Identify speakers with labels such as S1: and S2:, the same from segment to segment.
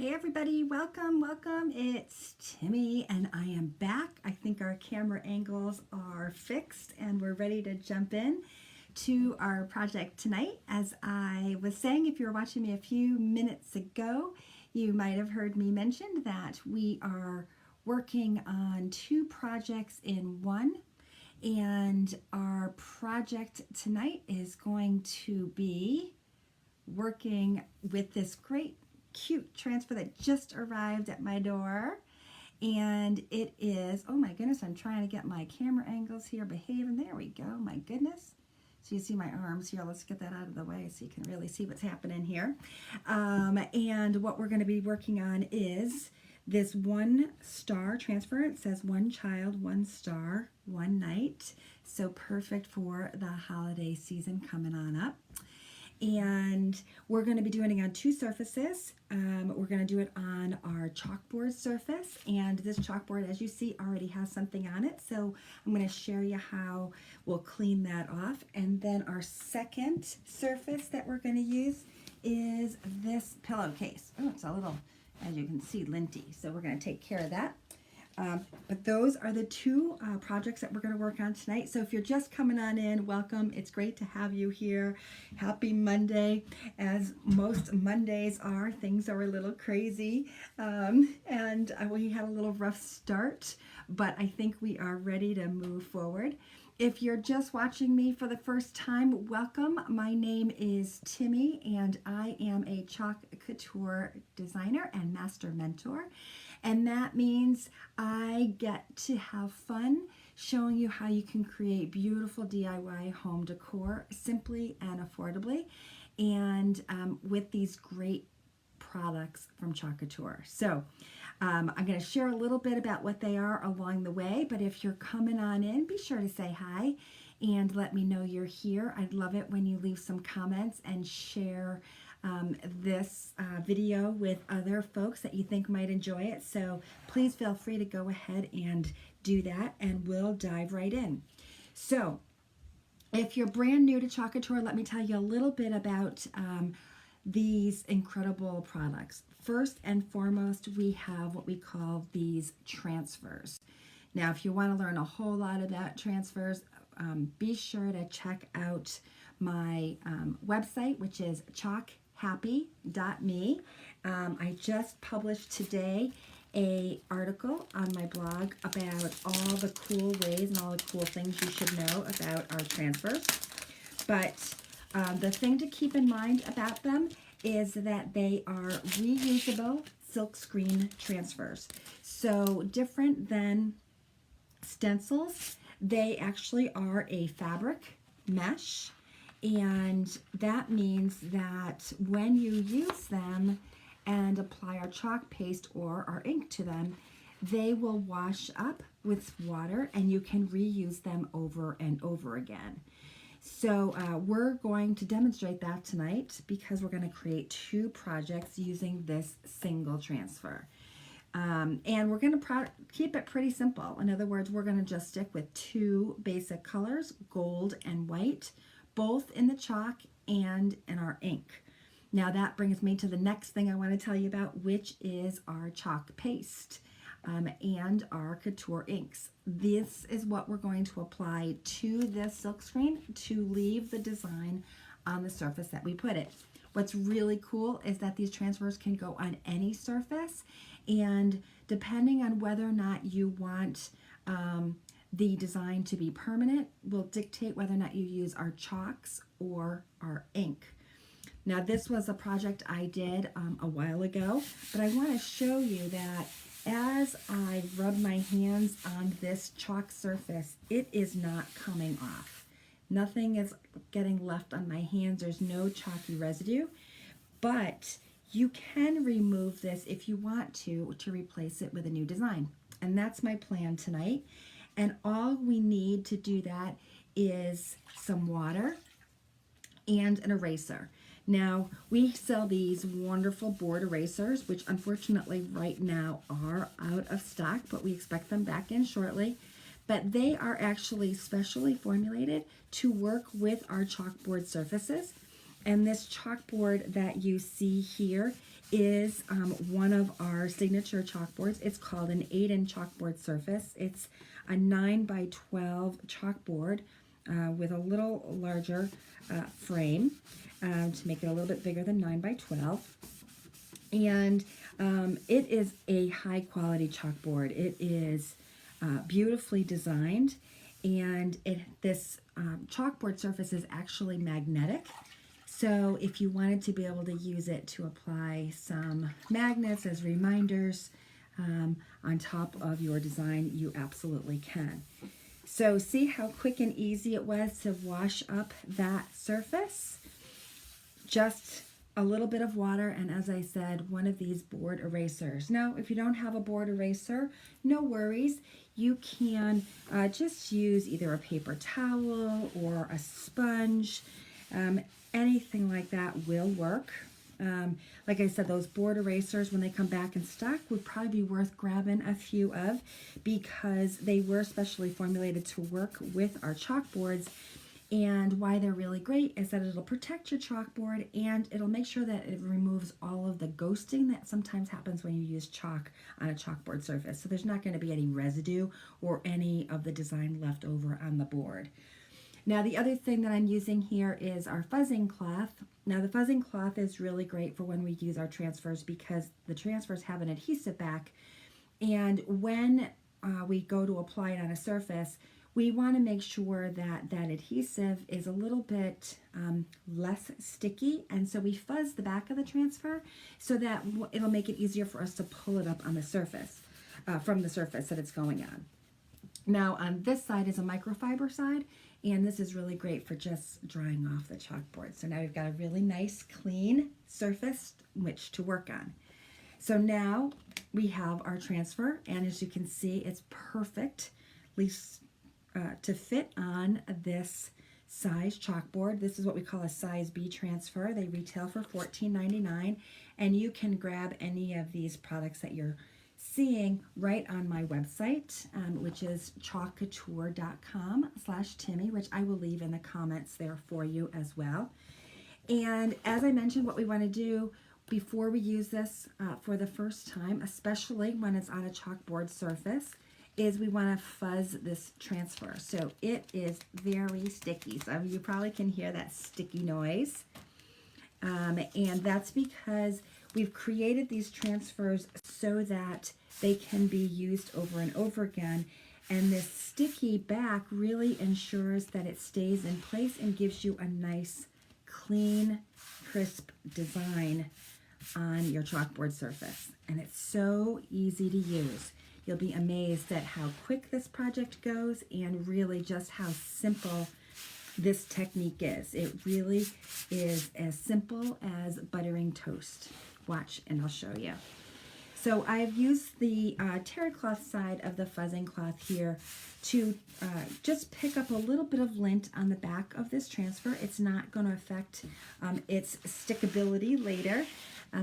S1: Hey everybody, welcome, welcome. It's Timmy and I am back. I think our camera angles are fixed and we're ready to jump in to our project tonight. As I was saying, if you were watching me a few minutes ago, you might have heard me mention that we are working on two projects in one. And our project tonight is going to be working with this great cute transfer that just arrived at my door, and it is, oh my goodness, I'm trying to get my camera angles here behaving. There we go. My goodness, so you see my arms here. Let's get that out of the way so you can really see what's happening here. And what we're going to be working on is this 1 star transfer. It says 1 child, 1 star, 1 night, so perfect for the holiday season coming on up. And we're going to be doing it on 2 surfaces. We're going to do it on our chalkboard surface, and this chalkboard, as you see, already has something on it, so I'm going to share you how we'll clean that off. And then our second surface that we're going to use is this pillowcase. Oh, it's a little, as you can see, linty, so we're going to take care of that. But those are the 2 projects that we're going to work on tonight. So if you're just coming on in, welcome. It's great to have you here. Happy Monday. As most Mondays are, things are a little crazy. And we had a little rough start, but I think we are ready to move forward. If you're just watching me for the first time, welcome. My name is Timmy, and I am a chalk couture designer and master mentor. And that means I get to have fun showing you how you can create beautiful DIY home decor simply and affordably, and with these great products from Chalk Couture. So I'm going to share a little bit about what they are along the way, but if you're coming on in, be sure to say hi and let me know you're here. I'd love it when you leave some comments and share this video with other folks that you think might enjoy it. So please feel free to go ahead and do that, and we'll dive right in. So if you're brand new to Chalk Couture, let me tell you a little bit about these incredible products. First and foremost, we have what we call these transfers. Now, if you want to learn a whole lot about transfers, be sure to check out my website, which is chalkhappy.me. I just published today an article on my blog about all the cool ways and all the cool things you should know about our transfers. But the thing to keep in mind about them is that they are reusable silkscreen transfers. So different than stencils, they actually are a fabric mesh, and that means that when you use them and apply our chalk paste or our ink to them, they will wash up with water and you can reuse them over and over again. So we're going to demonstrate that tonight because we're going to create 2 projects using this single transfer. And we're going to keep it pretty simple. In other words, we're going to just stick with 2 basic colors, gold and white, both in the chalk and in our ink. Now that brings me to the next thing I want to tell you about, which is our chalk paste and our Couture Inks. This is what we're going to apply to this silkscreen to leave the design on the surface that we put it. What's really cool is that these transfers can go on any surface, and depending on whether or not you want the design to be permanent will dictate whether or not you use our chalks or our ink. Now this was a project I did a while ago, but I want to show you that as I rub my hands on this chalk surface, it is not coming off. Nothing is getting left on my hands. There's no chalky residue, but you can remove this if you want to replace it with a new design. And that's my plan tonight. And all we need to do that is some water and an eraser. Now, we sell these wonderful board erasers, which unfortunately right now are out of stock, but we expect them back in shortly. But they are actually specially formulated to work with our chalkboard surfaces. And this chalkboard that you see here is one of our signature chalkboards. It's called an Aiden chalkboard surface. It's a 9 by 12 chalkboard with a little larger frame to make it a little bit bigger than 9 by 12. And it is a high quality chalkboard. It is beautifully designed, and this chalkboard surface is actually magnetic. So if you wanted to be able to use it to apply some magnets as reminders on top of your design, you absolutely can. So see how quick and easy it was to wash up that surface? Just a little bit of water, and as I said, one of these board erasers. Now, if you don't have a board eraser, no worries. You can just use either a paper towel or a sponge. Anything like that will work. Like I said, those board erasers, when they come back in stock, would probably be worth grabbing a few of, because they were specially formulated to work with our chalkboards. And why they're really great is that it'll protect your chalkboard, and it'll make sure that it removes all of the ghosting that sometimes happens when you use chalk on a chalkboard surface. So there's not going to be any residue or any of the design left over on the board. Now, the other thing that I'm using here is our fuzzing cloth. Now, the fuzzing cloth is really great for when we use our transfers, because the transfers have an adhesive back, and when we go to apply it on a surface, we want to make sure that that adhesive is a little bit less sticky, and so we fuzz the back of the transfer so that it'll make it easier for us to pull it up on the surface, from the surface that it's going on. Now, on this side is a microfiber side, and this is really great for just drying off the chalkboard. So now we've got a really nice, clean surface which to work on. So now we have our transfer, and as you can see, it's perfect, at least to fit on this size chalkboard. This is what we call a size B transfer. They retail for $14.99, and you can grab any of these products that you're seeing right on my website, which is chalkcouture.com/Timmy, which I will leave in the comments there for you as well. And as I mentioned, what we want to do before we use this for the first time, especially when it's on a chalkboard surface, is we want to fuzz this transfer. So it is very sticky. So you probably can hear that sticky noise. And that's because we've created these transfers so that they can be used over and over again. And this sticky back really ensures that it stays in place and gives you a nice, clean, crisp design on your chalkboard surface. And it's so easy to use. You'll be amazed at how quick this project goes, and really just how simple this technique is. It really is as simple as buttering toast. Watch and I'll show you. So I've used the terry cloth side of the fuzzing cloth here to just pick up a little bit of lint on the back of this transfer. It's not going to affect its stickability later.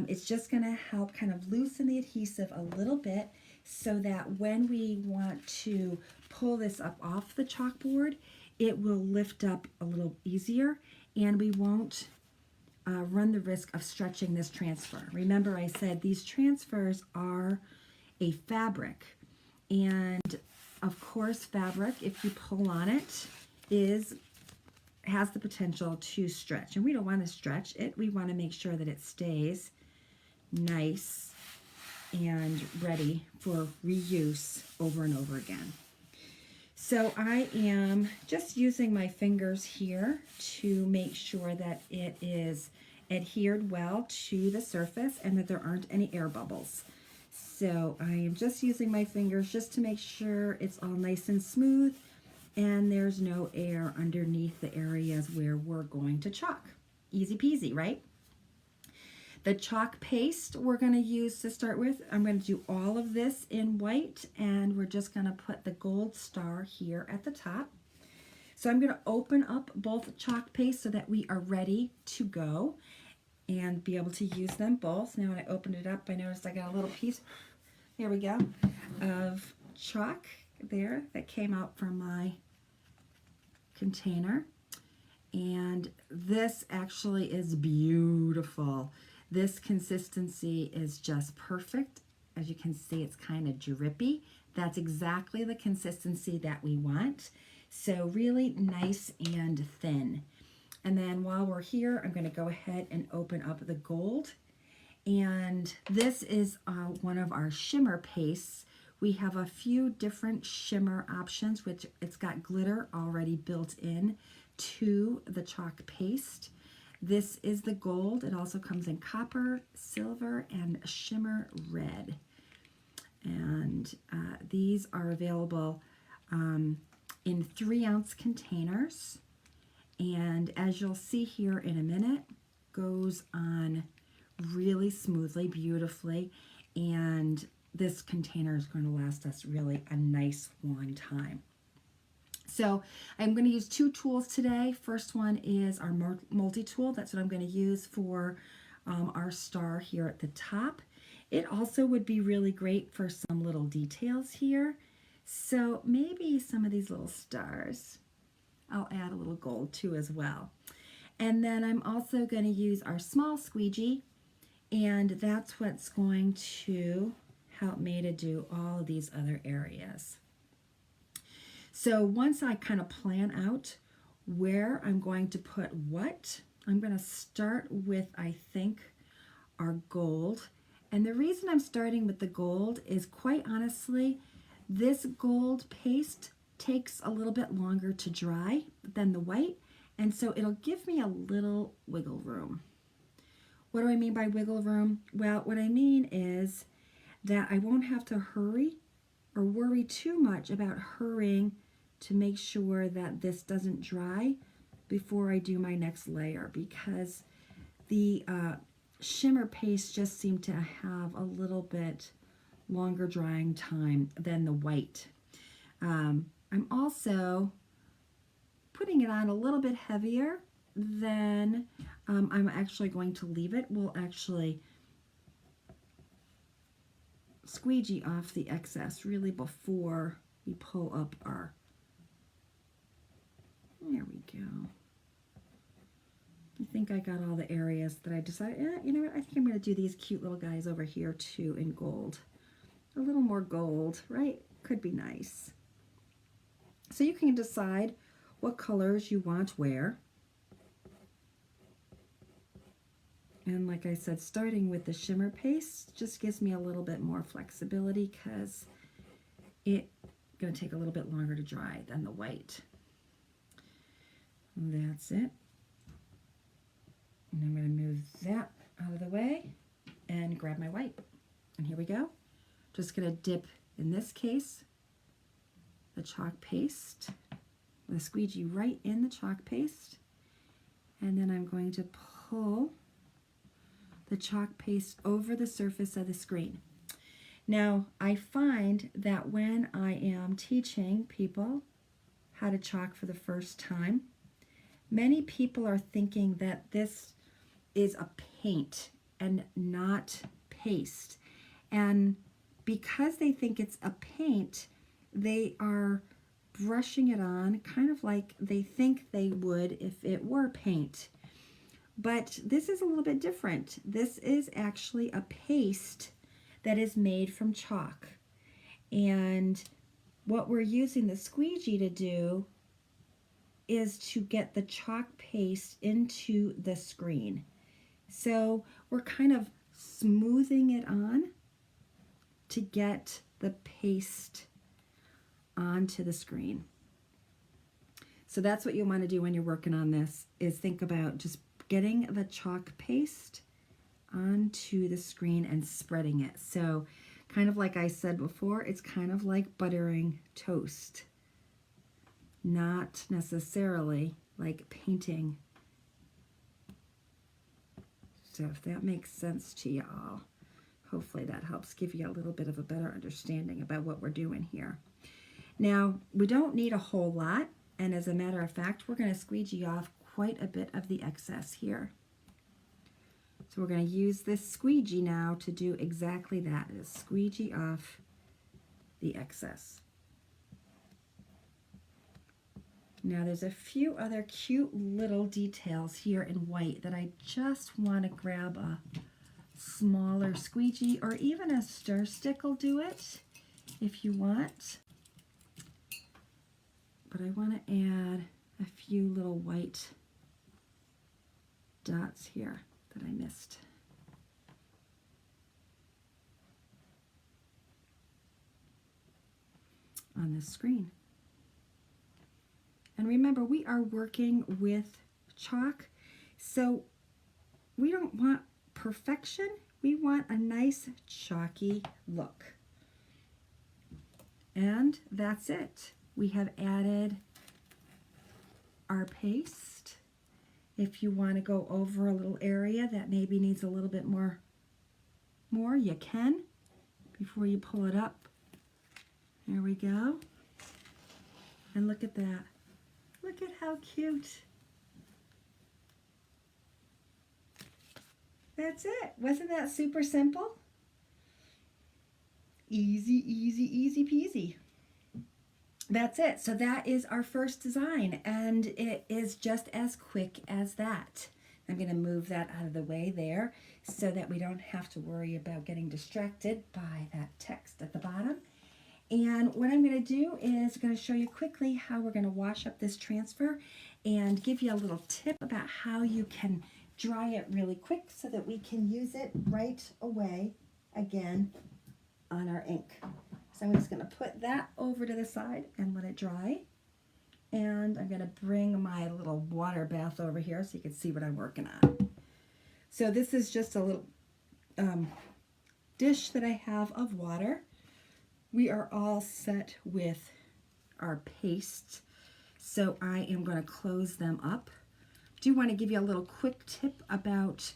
S1: It's just going to help kind of loosen the adhesive a little bit, so that when we want to pull this up off the chalkboard, it will lift up a little easier, and we won't run the risk of stretching this transfer. Remember, I said these transfers are a fabric, and of course fabric, if you pull on it, has the potential to stretch, and we don't want to stretch it. We want to make sure that it stays nice and ready for reuse over and over again. So I am just using my fingers here to make sure that it is adhered well to the surface and that there aren't any air bubbles. So I am just using my fingers just to make sure it's all nice and smooth and there's no air underneath the areas where we're going to chalk. Easy peasy, right? The chalk paste we're going to use to start with, I'm going to do all of this in white, and we're just going to put the gold star here at the top. So I'm going to open up both chalk paste so that we are ready to go and be able to use them both. Now when I opened it up, I noticed I got a little piece, there we go, of chalk there that came out from my container. And this actually is beautiful. This consistency is just perfect. As you can see, it's kind of drippy. That's exactly the consistency that we want. So really nice and thin. And then while we're here, I'm going to go ahead and open up the gold. And this is one of our shimmer pastes. We have a few different shimmer options, which it's got glitter already built in to the chalk paste. This is the gold. It also comes in copper, silver, and shimmer red. And these are available in 3-ounce containers. And as you'll see here in a minute, goes on really smoothly, beautifully. And this container is going to last us really a nice long time. So I'm going to use 2 tools today. First one is our multi-tool. That's what I'm going to use for our star here at the top. It also would be really great for some little details here. So maybe some of these little stars, I'll add a little gold to as well. And then I'm also going to use our small squeegee, and that's what's going to help me to do all of these other areas. So once I kind of plan out where I'm going to put what, I'm going to start with, I think, our gold. And the reason I'm starting with the gold is, quite honestly, this gold paste takes a little bit longer to dry than the white, and so it'll give me a little wiggle room. What do I mean by wiggle room? Well, what I mean is that I won't have to hurry or worry too much about hurrying to make sure that this doesn't dry before I do my next layer, because the shimmer paste just seemed to have a little bit longer drying time than the white. I'm also putting it on a little bit heavier than I'm actually going to leave it. We'll actually squeegee off the excess really before we pull up our, there we go. I think I got all the areas that I decided, you know what, I think I'm going to do these cute little guys over here too in gold. A little more gold, right? Could be nice. So you can decide what colors you want where. And like I said, starting with the shimmer paste just gives me a little bit more flexibility because it's going to take a little bit longer to dry than the white. That's it. And I'm going to move that out of the way and grab my white. And here we go. Just going to dip, in this case, the chalk paste, the squeegee right in the chalk paste. And then I'm going to pull the chalk paste over the surface of the screen. Now, I find that when I am teaching people how to chalk for the first time, many people are thinking that this is a paint and not paste. And because they think it's a paint, they are brushing it on kind of like they think they would if it were paint. But this is a little bit different. This is actually a paste that is made from chalk. And what we're using the squeegee to do is to get the chalk paste into the screen. So we're kind of smoothing it on to get the paste onto the screen. So that's what you want to do when you're working on this, is think about just getting the chalk paste onto the screen and spreading it. So kind of like I said before, it's kind of like buttering toast. Not necessarily like painting. So if that makes sense to y'all, hopefully that helps give you a little bit of a better understanding about what we're doing here. Now, we don't need a whole lot, and as a matter of fact, we're going to squeegee off quite a bit of the excess here. So we're going to use this squeegee now to do exactly that, is squeegee off the excess. Now there's a few other cute little details here in white that I just want to grab a smaller squeegee, or even a stir stick will do it if you want. But I want to add a few little white dots here that I missed. On this screen. And remember, we are working with chalk, so we don't want perfection, we want a nice chalky look. And that's it. We have added our paste. If you want to go over a little area that maybe needs a little bit more, you can before you pull it up. There we go. And look at that. Look at how cute. That's it. Wasn't that super simple? Easy, easy, easy peasy. That's it. So that is our first design, and it is just as quick as that. I'm going to move that out of the way there so that we don't have to worry about getting distracted by that text at the bottom. And what I'm going to do is going to show you quickly how we're going to wash up this transfer and give you a little tip about how you can dry it really quick so that we can use it right away again on our ink. So I'm just going to put that over to the side and let it dry. And I'm going to bring my little water bath over here so you can see what I'm working on. So this is just a little dish that I have of water. We are all set with our paste, so I am going to close them up. Do want to give you a little quick tip about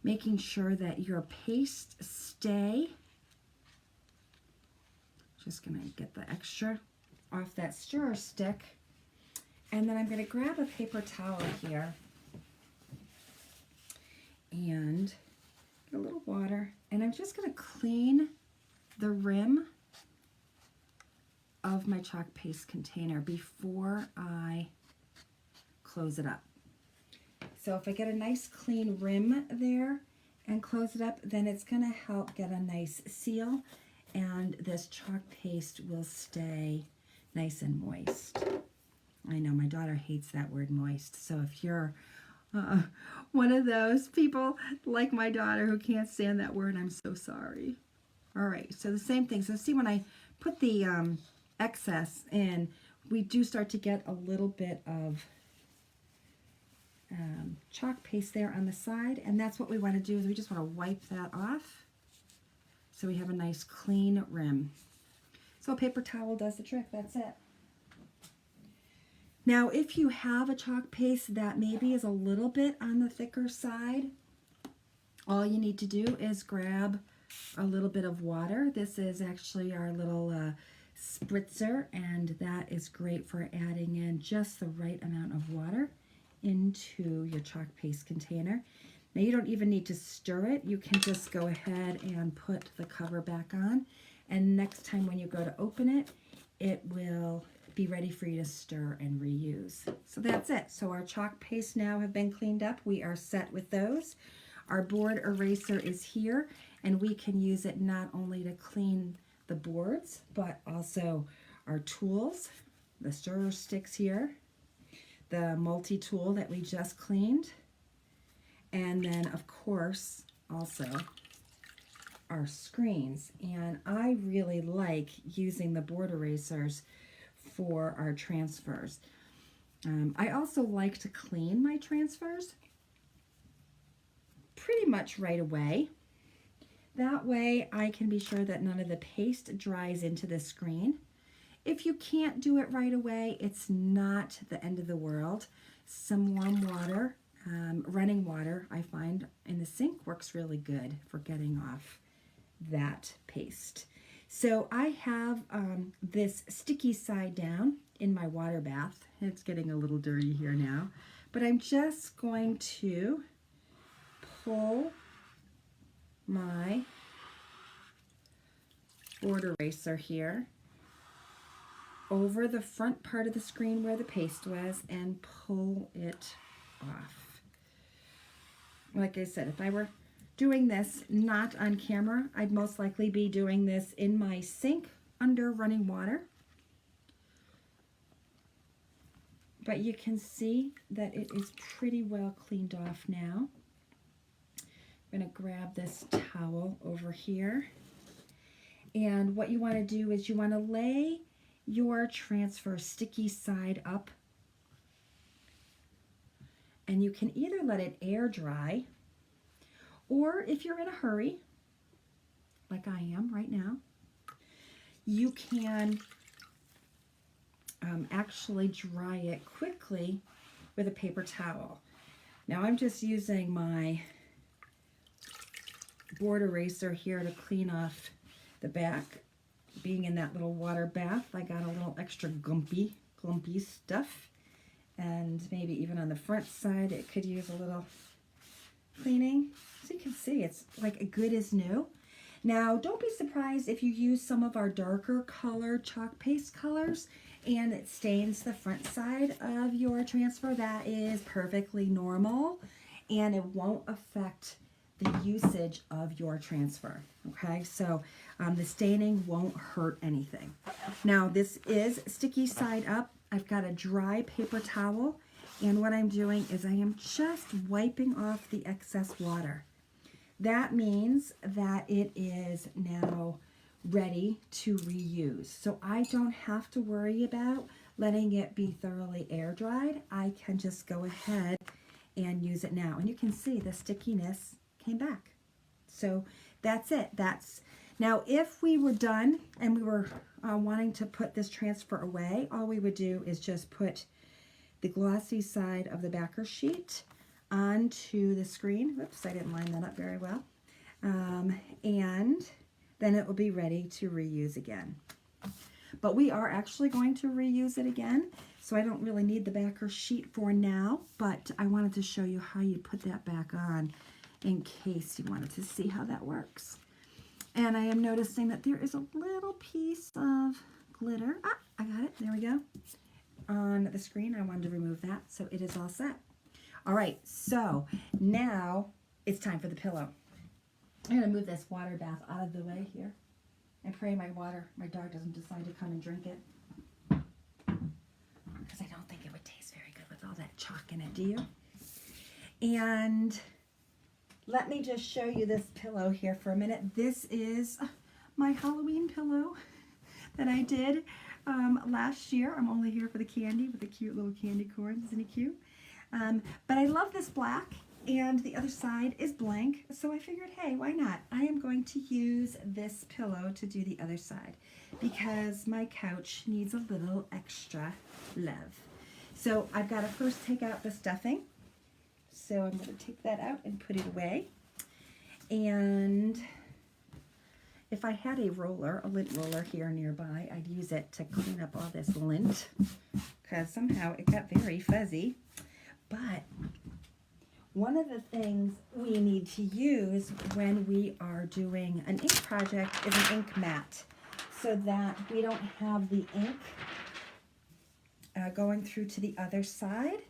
S1: making sure that your paste stay. Just going to get the extra off that stirrer stick, and then I'm going to grab a paper towel here and get a little water, and I'm just going to clean the rim of my chalk paste container before I close it up. So if I get a nice clean rim there and close it up, then it's going to help get a nice seal, and this chalk paste will stay nice and moist. I know my daughter hates that word moist, so if you're one of those people like my daughter who can't stand that word, I'm so sorry. All right, so the same thing. So see, when I put the excess in, we do start to get a little bit of chalk paste there on the side, and that's what we want to do, is we just want to wipe that off so we have a nice clean rim. So a paper towel does the trick. That's it. Now, if you have a chalk paste that maybe is a little bit on the thicker side, all you need to do is grab a little bit of water. This is actually our little spritzer, and that is great for adding in just the right amount of water into your chalk paste container. Now, you don't even need to stir it. You can just go ahead and put the cover back on, and next time when you go to open it, it will be ready for you to stir and reuse. So that's it. So our chalk paste now have been cleaned up. We are set with those. Our board eraser is here, and we can use it not only to clean the boards, but also our tools, the stirrer sticks here, the multi-tool that we just cleaned, and then of course also our screens. And I really like using the board erasers for our transfers. I also like to clean my transfers pretty much right away. That way I can be sure that none of the paste dries into the screen. If you can't do it right away, it's not the end of the world. Some warm water, running water, I find in the sink works really good for getting off that paste. So I have this sticky side down in my water bath. It's getting a little dirty here now, but I'm just going to pull my board eraser here over the front part of the screen where the paste was and pull it off. Like I said, if I were doing this not on camera, I'd most likely be doing this in my sink under running water. But you can see that it is pretty well cleaned off now. I'm going to grab this towel over here. And what you want to do is you want to lay your transfer sticky side up. And you can either let it air dry, or if you're in a hurry, like I am right now, you can actually dry it quickly with a paper towel. Now I'm just using my board eraser here to clean off the back. Being in that little water bath, I got a little extra glumpy stuff, and maybe even on the front side it could use a little cleaning. So you can see it's like good as new. Now don't be surprised if you use some of our darker color chalk paste colors and it stains the front side of your transfer. That is perfectly normal, and it won't affect the usage of your transfer. Okay, so the staining won't hurt anything. Now this is sticky side up. I've got a dry paper towel, and what I'm doing is I am just wiping off the excess water. That means that it is now ready to reuse. So I don't have to worry about letting it be thoroughly air dried. I can just go ahead and use it now. And you can see the stickiness came back. So that's it. Now if we were done and we were wanting to put this transfer away, all we would do is just put the glossy side of the backer sheet onto the screen. Whoops, I didn't line that up very well. And then it will be ready to reuse again. But we are actually going to reuse it again, so I don't really need the backer sheet for now, but I wanted to show you how you put that back on in case you wanted to see how that works. And I am noticing that there is a little piece of glitter. Ah, I got it. There we go. On the screen, I wanted to remove that, so it is all set. All right, so now it's time for the pillow. I'm going to move this water bath out of the way here and pray my dog doesn't decide to come and drink it, because I don't think it would taste very good with all that chalk in it, do you? And let me just show you this pillow here for a minute. This is my Halloween pillow that I did last year. I'm only here for the candy with the cute little candy corns. Isn't it cute? But I love this black, and the other side is blank, so I figured, hey, why not? I am going to use this pillow to do the other side because my couch needs a little extra love. So I've got to first take out the stuffing. So I'm going to take that out and put it away. And if I had a lint roller here nearby, I'd use it to clean up all this lint, because somehow it got very fuzzy. But one of the things we need to use when we are doing an ink project is an ink mat, so that we don't have the ink going through to the other side.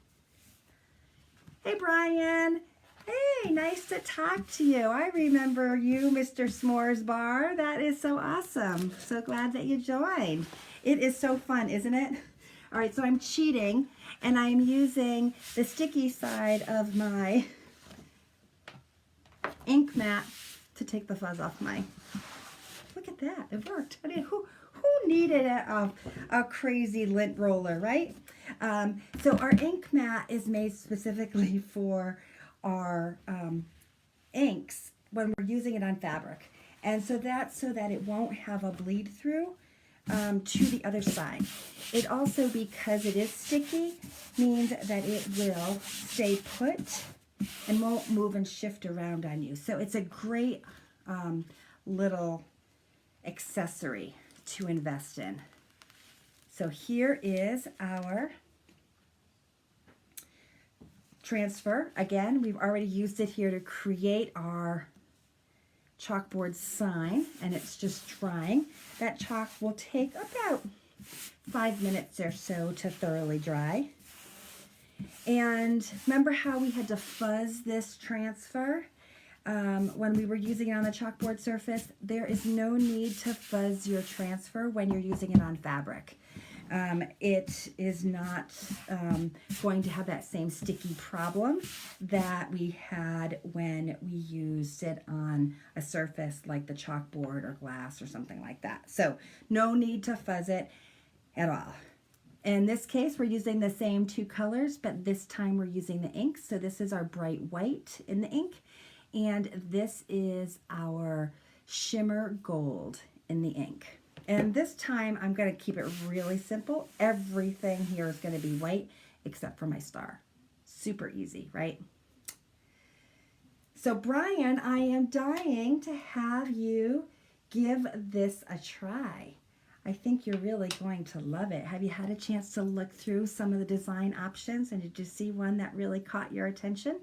S1: Hey, Brian. Hey, nice to talk to you. I remember you, Mr. S'mores Bar. That is so awesome. So glad that you joined. It is so fun, isn't it? All right, so I'm cheating, and I'm using the sticky side of my ink mat to take the fuzz off my... Look at that. It worked. I mean, who needed a crazy lint roller, right? So our ink mat is made specifically for our inks when we're using it on fabric. And so that's so that it won't have a bleed through to the other side. It also, because it is sticky, means that it will stay put and won't move and shift around on you. So it's a great little accessory to invest in. So here is our transfer. Again, we've already used it here to create our chalkboard sign, and it's just drying. That chalk will take about 5 minutes or so to thoroughly dry. And remember how we had to fuzz this transfer when we were using it on the chalkboard surface? There is no need to fuzz your transfer when you're using it on fabric. It is not going to have that same sticky problem that we had when we used it on a surface like the chalkboard or glass or something like that. So no need to fuzz it at all. In this case, we're using the same 2 colors, but this time we're using the ink. So this is our bright white in the ink, and this is our shimmer gold in the ink. And this time I'm going to keep it really simple. Everything here is going to be white except for my star. Super easy, right? So Brian, I am dying to have you give this a try. I think you're really going to love it. Have you had a chance to look through some of the design options, and did you see one that really caught your attention?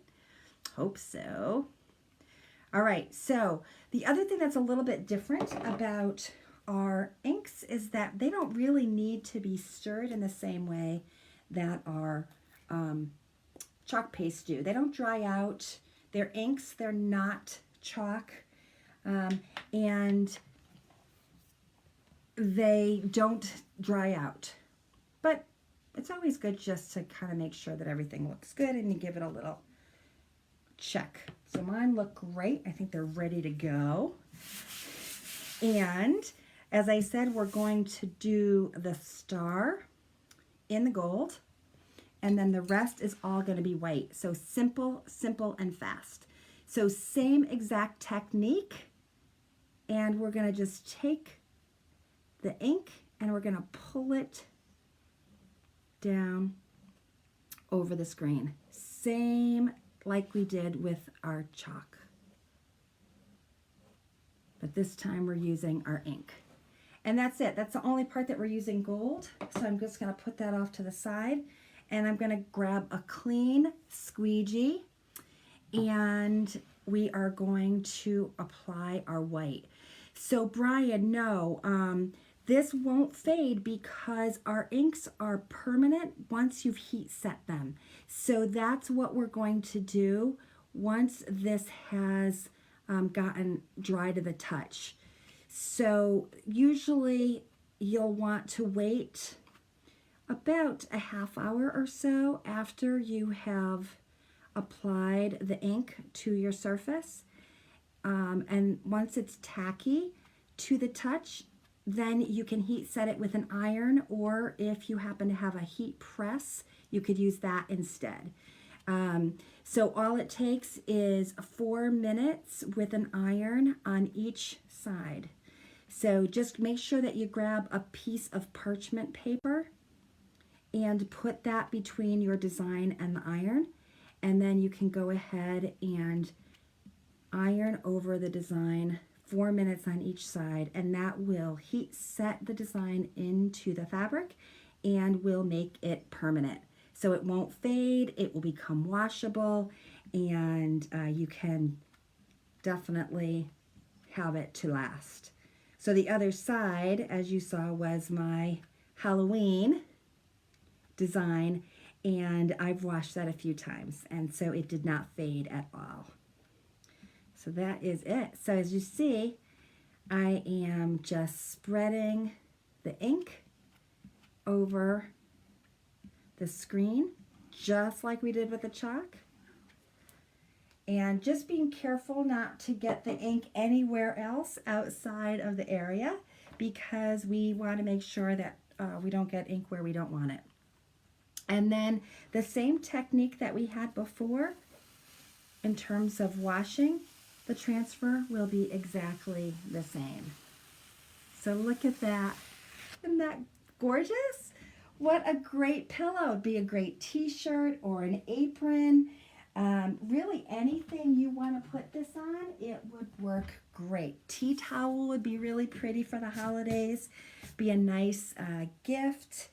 S1: Hope so. All right, so the other thing that's a little bit different about our inks is that they don't really need to be stirred in the same way that our chalk pastes do. They don't dry out. They're inks, they're not chalk, and they don't dry out. But it's always good just to kind of make sure that everything looks good and you give it a little check. So mine look great. I think they're ready to go. And as I said, we're going to do the star in the gold, and then the rest is all going to be white. So simple, simple, and fast. So same exact technique, and we're going to just take the ink and we're going to pull it down over the screen. Same like we did with our chalk. But this time we're using our ink. And that's it. That's the only part that we're using gold. So I'm just going to put that off to the side. And I'm going to grab a clean squeegee. And we are going to apply our white. So Brian, no, this won't fade because our inks are permanent once you've heat set them. So that's what we're going to do once this has gotten dry to the touch. So usually you'll want to wait about a half hour or so after you have applied the ink to your surface. And once it's tacky to the touch, then you can heat set it with an iron, or if you happen to have a heat press, you could use that instead. So all it takes is 4 minutes with an iron on each side. So just make sure that you grab a piece of parchment paper and put that between your design and the iron, and then you can go ahead and iron over the design 4 minutes on each side, and that will heat set the design into the fabric and will make it permanent. So it won't fade, it will become washable, and you can definitely have it to last. So the other side, as you saw, was my Halloween design, and I've washed that a few times, and so it did not fade at all. So that is it. So as you see, I am just spreading the ink over the screen, just like we did with the chalk. And just being careful not to get the ink anywhere else outside of the area, because we want to make sure that we don't get ink where we don't want it. And then the same technique that we had before in terms of washing, the transfer will be exactly the same. So look at that. Isn't that gorgeous? What a great pillow. It'd be a great t-shirt or an apron. Really anything you want to put this on, it would work great. Tea towel would be really pretty for the holidays. Be a nice gift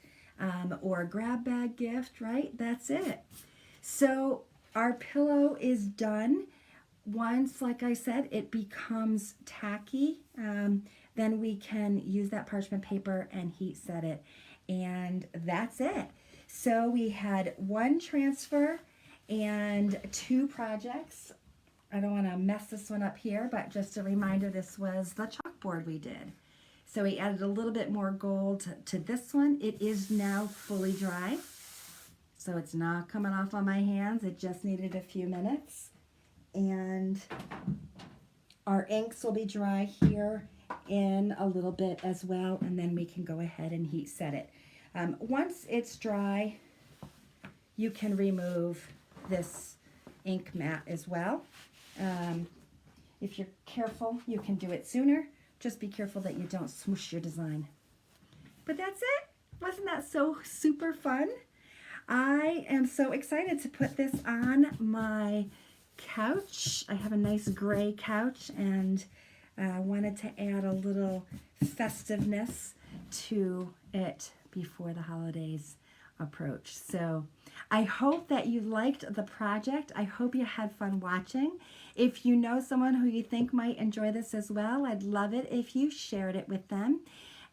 S1: or a grab bag gift, right? That's it. So our pillow is done. Once, like I said, it becomes tacky, then then we can use that parchment paper and heat set it. And that's it. So we had one transfer and 2 projects. I don't want to mess this one up here, but just a reminder, this was the chalkboard we did. So we added a little bit more gold to this one. It is now fully dry. So it's not coming off on my hands. It just needed a few minutes. And our inks will be dry here in a little bit as well. And then we can go ahead and heat set it. Once it's dry, you can remove this ink mat as well. If you're careful, you can do it sooner. Just be careful that you don't smoosh your design. But that's it. Wasn't that so super fun? I am so excited to put this on my couch. I have a nice gray couch and wanted to add a little festiveness to it before the holidays approach. So I hope that you liked the project. I hope you had fun watching. If you know someone who you think might enjoy this as well, I'd love it if you shared it with them.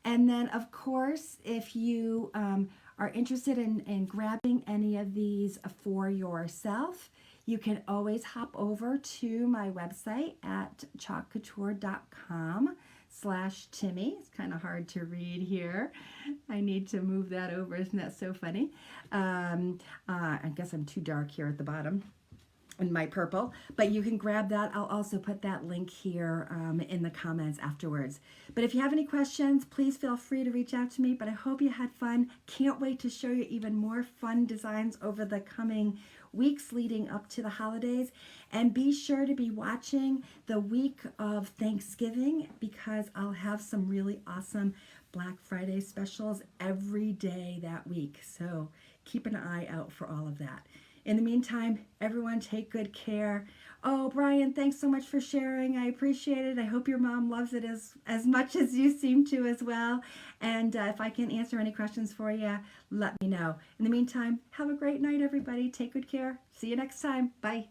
S1: And then, of course, if you are interested in grabbing any of these for yourself, you can always hop over to my website at chalkcouture.com/Timmy. It's kind of hard to read here. I need to move that over. Isn't that so funny? I guess I'm too dark here at the bottom in my purple, but you can grab that. I'll also put that link here in the comments afterwards. But if you have any questions, please feel free to reach out to me. But I hope you had fun. Can't wait to show you even more fun designs over the coming weeks leading up to the holidays. And be sure to be watching the week of Thanksgiving, because I'll have some really awesome Black Friday specials every day that week. So keep an eye out for all of that. In the meantime, everyone take good care. Oh, Brian, thanks so much for sharing. I appreciate it. I hope your mom loves it as much as you seem to as well. And if I can answer any questions for you, let me know. In the meantime, have a great night, everybody. Take good care. See you next time. Bye.